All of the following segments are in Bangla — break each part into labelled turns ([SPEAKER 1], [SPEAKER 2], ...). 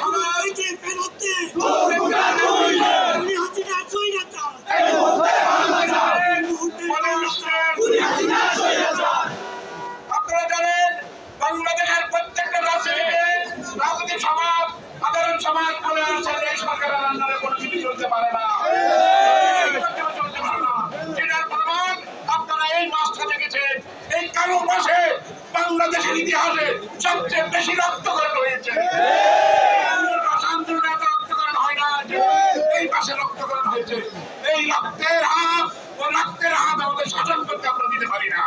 [SPEAKER 1] সবাইকে ফেরত দিন। হাসিনা স্বৈরাচার।
[SPEAKER 2] আপনারা জানেন বাংলাদেশের প্রত্যেকটা রাজনৈতিক সমাজ সাধারণ সমাজ বলে আসছে এই সরকারের আন্ডারে কোনো কিছু চলতে পারে না, সেটার প্রমাণ আপনারা এই মাসটা দেখেছেন। এই কালো মাসে বাংলাদেশের ইতিহাসে সবচেয়ে বেশি রক্তকরণ হয়েছে। আন্দোলনে এত রক্তকরণ হয় না, এই মাসে রক্তকরণ হয়েছে। এই রক্তের হাত আমাদের শাসন করতে আমরা দিতে পারি না।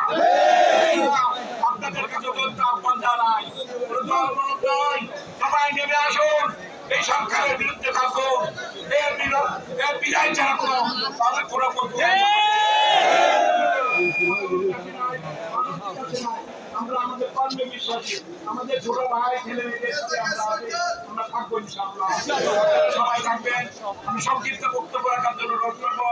[SPEAKER 2] আপনাদের কাছে আহ্বান জানাই, সবাই নেমে আসুন, এই সরকারের বিরুদ্ধে থাকুন। এর বিদায় ছাড়া কোনো আমরা আমাদের কর্মে বিশ্বাসী, আমাদের ছোট ভাই ছেলে আমরা থাকবো ইনশাআল্লাহ। সবাই থাকবেন। আমি সংক্ষিপ্ত বক্তব্য রাখার জন্য অনুরোধ করবো।